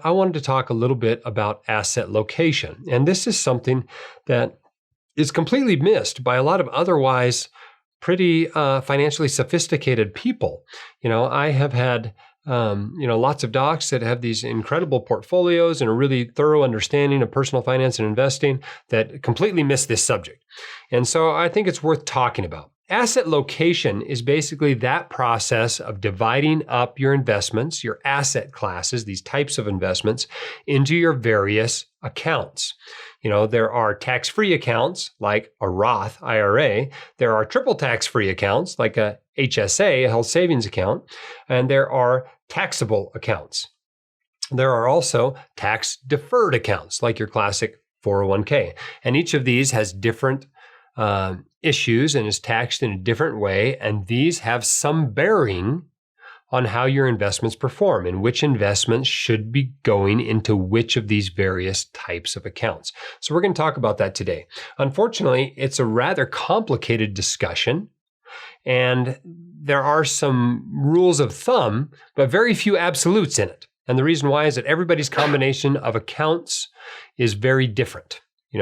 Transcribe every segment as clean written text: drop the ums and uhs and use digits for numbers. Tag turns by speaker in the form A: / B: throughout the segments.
A: I wanted to talk a little bit about asset location. And this is something that is completely missed by a lot of otherwise pretty financially sophisticated people. I have had lots of docs that have these incredible portfolios and a really thorough understanding of personal finance and investing that completely miss this subject. And so I think it's worth talking about. Asset location is basically that process of dividing up your investments, your asset classes, these types of investments, into your various accounts. There are tax-free accounts like a Roth IRA. There are triple tax-free accounts like a HSA, a health savings account, and there are taxable accounts. There are also tax-deferred accounts like your classic 401k. And each of these has different issues and is taxed in a different way. And these have some bearing on how your investments perform and which investments should be going into which of these various types of accounts. So we're going to talk about that today. Unfortunately, it's a rather complicated discussion, and there are some rules of thumb, but very few absolutes in it. And the reason why is that everybody's combination of accounts is very different.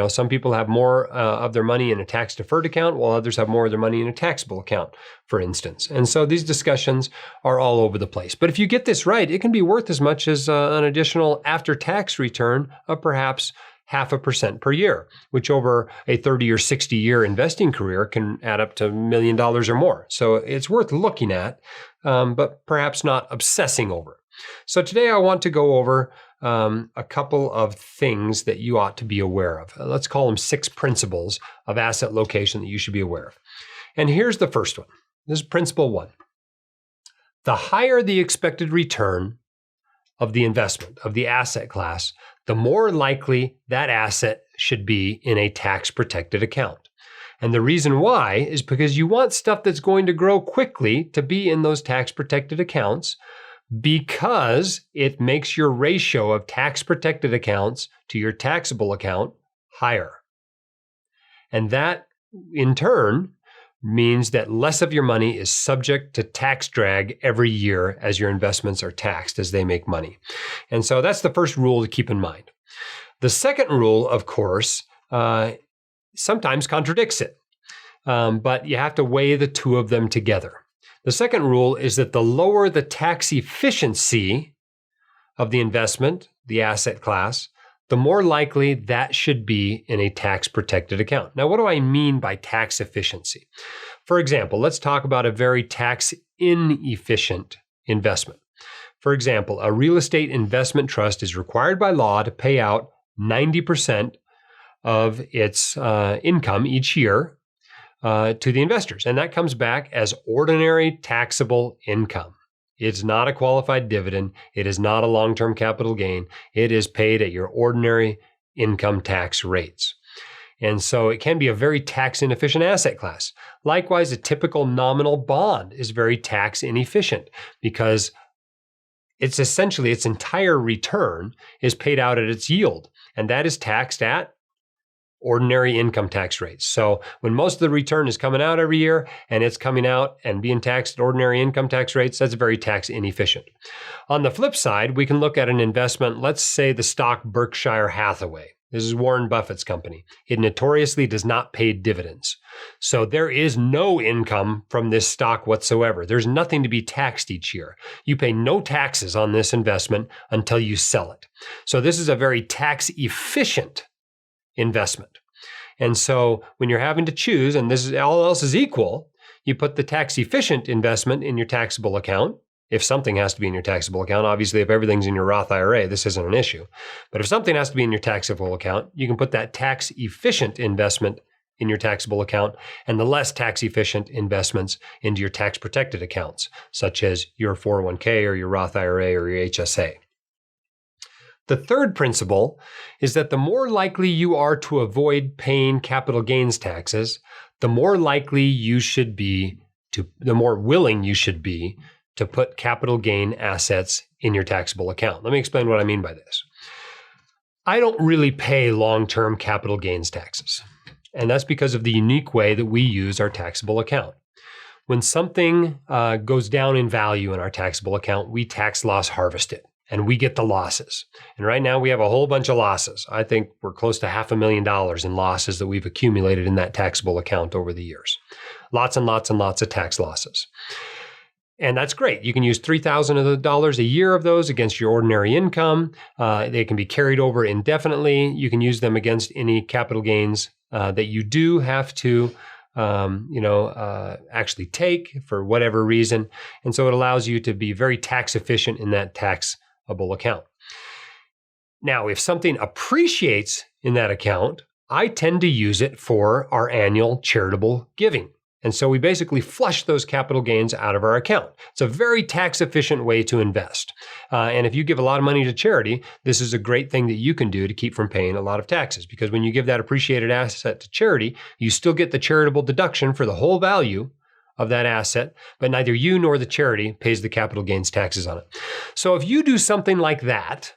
A: Some people have more of their money in a tax-deferred account, while others have more of their money in a taxable account, for instance. And so these discussions are all over the place. But if you get this right, it can be worth as much as an additional after-tax return of perhaps 0.5% per year, which over a 30 or 60-year investing career can add up to $1 million or more. So it's worth looking at, but perhaps not obsessing over. So today I want to go over a couple of things that you ought to be aware of. Let's call them 6 principles of asset location that you should be aware of. And here's the first one. This is principle 1. The higher the expected return of the investment, of the asset class, the more likely that asset should be in a tax-protected account. And the reason why is because you want stuff that's going to grow quickly to be in those tax-protected accounts, because it makes your ratio of tax-protected accounts to your taxable account higher. And that, in turn, means that less of your money is subject to tax drag every year as your investments are taxed as they make money. And so that's the first rule to keep in mind. The second rule, of course, sometimes contradicts it, but you have to weigh the two of them together. The second rule is that the lower the tax efficiency of the investment, the asset class, the more likely that should be in a tax-protected account. Now, what do I mean by tax efficiency? For example, let's talk about a very tax inefficient investment. For example, a real estate investment trust is required by law to pay out 90% of its income each year to the investors. And that comes back as ordinary taxable income. It's not a qualified dividend. It is not a long-term capital gain. It is paid at your ordinary income tax rates. And so it can be a very tax inefficient asset class. Likewise, a typical nominal bond is very tax inefficient because it's essentially its entire return is paid out at its yield. And that is taxed at ordinary income tax rates. So when most of the return is coming out every year and it's coming out and being taxed at ordinary income tax rates, that's very tax inefficient. On the flip side, we can look at an investment, let's say the stock Berkshire Hathaway. This is Warren Buffett's company. It notoriously does not pay dividends. So there is no income from this stock whatsoever. There's nothing to be taxed each year. You pay no taxes on this investment until you sell it. So this is a very tax efficient investment. And so when you're having to choose, and this is all else is equal, you put the tax efficient investment in your taxable account. If something has to be in your taxable account, obviously if everything's in your Roth IRA, this isn't an issue. But if something has to be in your taxable account, you can put that tax efficient investment in your taxable account and the less tax efficient investments into your tax protected accounts, such as your 401k or your Roth IRA or your HSA. The third principle is that the more likely you are to avoid paying capital gains taxes, the more likely you should be the more willing you should be to put capital gain assets in your taxable account. Let me explain what I mean by this. I don't really pay long-term capital gains taxes, and that's because of the unique way that we use our taxable account. When something goes down in value in our taxable account, we tax loss harvest it. and we get the losses. And right now we have a whole bunch of losses. I think we're close to $500,000 in losses that we've accumulated in that taxable account over the years. Lots and lots and lots of tax losses. And that's great. You can use $3,000 a year of those against your ordinary income. They can be carried over indefinitely. You can use them against any capital gains that you do have to actually take for whatever reason. And so it allows you to be very tax efficient in that taxable account. Now, if something appreciates in that account, I tend to use it for our annual charitable giving. And so we basically flush those capital gains out of our account. It's a very tax efficient way to invest. And if you give a lot of money to charity, this is a great thing that you can do to keep from paying a lot of taxes. Because when you give that appreciated asset to charity, you still get the charitable deduction for the whole value of that asset, but neither you nor the charity pays the capital gains taxes on it. So if you do something like that,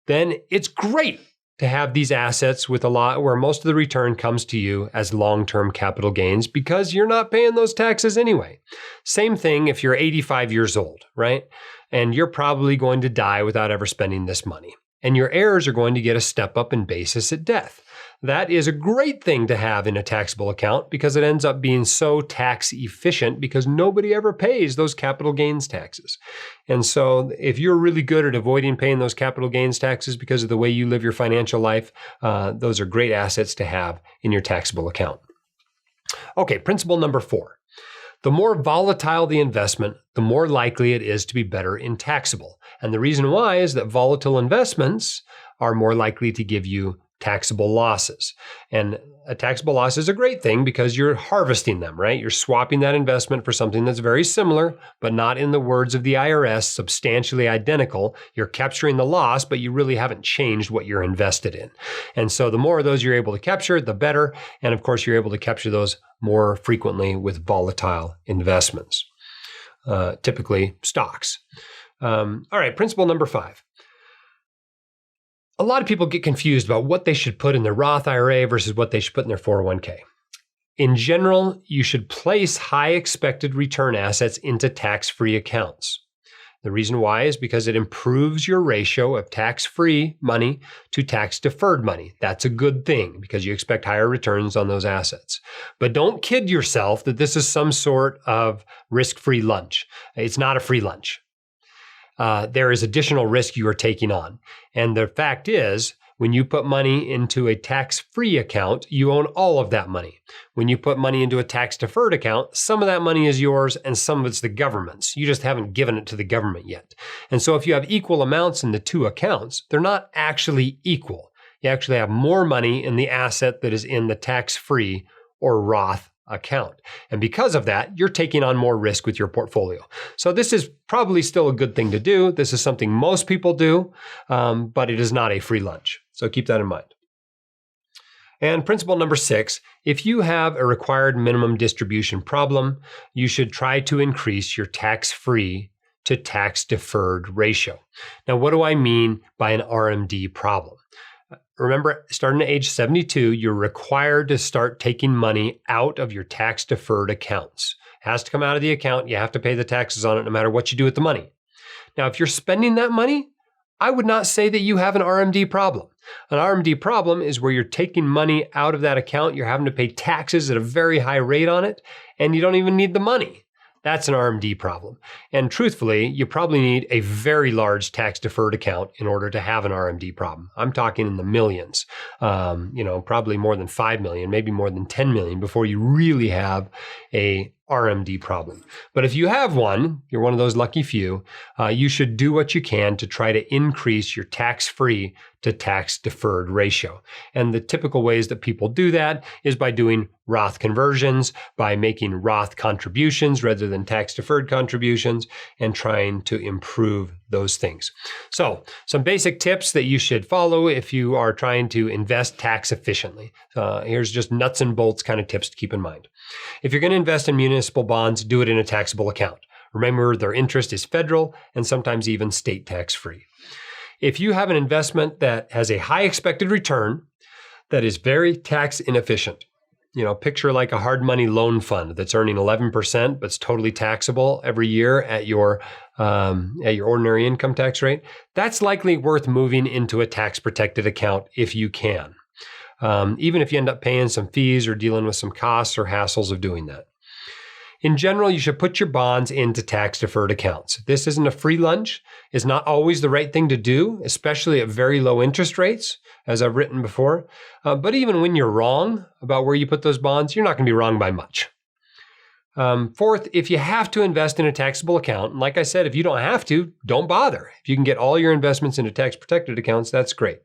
A: then it's great to have these assets with a lot where most of the return comes to you as long-term capital gains because you're not paying those taxes anyway. Same thing if you're 85 years old, right? And you're probably going to die without ever spending this money. And your heirs are going to get a step up in basis at death. That is a great thing to have in a taxable account because it ends up being so tax efficient because nobody ever pays those capital gains taxes. And so if you're really good at avoiding paying those capital gains taxes because of the way you live your financial life, those are great assets to have in your taxable account. Okay, principle number 4. The more volatile the investment, the more likely it is to be better in taxable. And the reason why is that volatile investments are more likely to give you taxable losses. And a taxable loss is a great thing because you're harvesting them, right? You're swapping that investment for something that's very similar, but not, in the words of the IRS, substantially identical. You're capturing the loss, but you really haven't changed what you're invested in. And so the more of those you're able to capture, the better. And of course, you're able to capture those more frequently with volatile investments, typically stocks. All right, principle number 5. A lot of people get confused about what they should put in their Roth IRA versus what they should put in their 401k. In general, you should place high expected return assets into tax-free accounts. The reason why is because it improves your ratio of tax-free money to tax-deferred money. That's a good thing because you expect higher returns on those assets. But don't kid yourself that this is some sort of risk-free lunch. It's not a free lunch. There is additional risk you are taking on. And the fact is, when you put money into a tax-free account, you own all of that money. When you put money into a tax-deferred account, some of that money is yours and some of it's the government's. You just haven't given it to the government yet. And so if you have equal amounts in the two accounts, they're not actually equal. You actually have more money in the asset that is in the tax-free or Roth account. And because of that, you're taking on more risk with your portfolio. So this is probably still a good thing to do. This is something most people do, but it is not a free lunch. So keep that in mind. And principle number 6, if you have a required minimum distribution problem, you should try to increase your tax-free to tax-deferred ratio. Now, what do I mean by an RMD problem? Remember, starting at age 72, you're required to start taking money out of your tax-deferred accounts. It has to come out of the account. You have to pay the taxes on it no matter what you do with the money. Now, if you're spending that money, I would not say that you have an RMD problem. An RMD problem is where you're taking money out of that account, you're having to pay taxes at a very high rate on it, and you don't even need the money. That's an RMD problem. And truthfully, you probably need a very large tax-deferred account in order to have an RMD problem. I'm talking in the millions, probably more than 5 million, maybe more than 10 million before you really have a RMD problem. But if you have one, you're one of those lucky few, you should do what you can to try to increase your tax-free to tax-deferred ratio. And the typical ways that people do that is by doing Roth conversions, by making Roth contributions rather than tax-deferred contributions, and trying to improve those things. So, some basic tips that you should follow if you are trying to invest tax efficiently. Here's just nuts and bolts kind of tips to keep in mind. If you're going to invest in municipal bonds, do it in a taxable account. Remember, their interest is federal and sometimes even state tax-free. If you have an investment that has a high expected return that is very tax inefficient, Picture like a hard money loan fund that's earning 11%, but it's totally taxable every year at your ordinary income tax rate. That's likely worth moving into a tax protected account if you can, even if you end up paying some fees or dealing with some costs or hassles of doing that. In general, you should put your bonds into tax-deferred accounts. This isn't a free lunch. It's not always the right thing to do, especially at very low interest rates, as I've written before. But even when you're wrong about where you put those bonds, you're not going to be wrong by much. Fourth, if you have to invest in a taxable account, and like I said, if you don't have to, don't bother. If you can get all your investments into tax-protected accounts, that's great.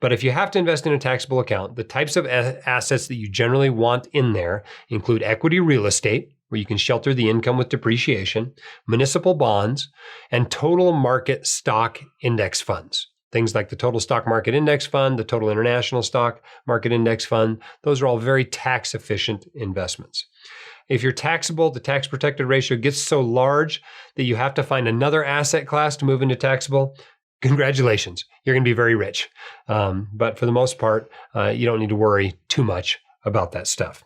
A: But if you have to invest in a taxable account, the types of assets that you generally want in there include equity real estate, where you can shelter the income with depreciation, municipal bonds, and total market stock index funds. Things like the Total Stock Market Index Fund, the Total International Stock Market Index Fund, those are all very tax efficient investments. If you're taxable, the tax protected ratio gets so large that you have to find another asset class to move into taxable. Congratulations, you're going to be very rich. But for the most part, you don't need to worry too much about that stuff.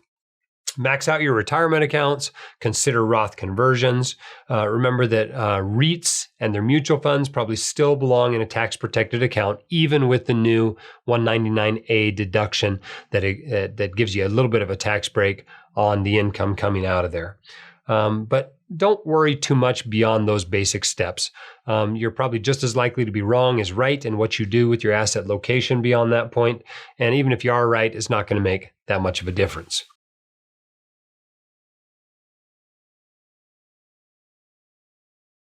A: Max out your retirement accounts, consider Roth conversions. Remember that REITs and their mutual funds probably still belong in a tax-protected account, even with the new 199A deduction that gives you a little bit of a tax break on the income coming out of there. But don't worry too much beyond those basic steps. You're probably just as likely to be wrong as right in what you do with your asset location beyond that point. And even if you are right, it's not going to make that much of a difference.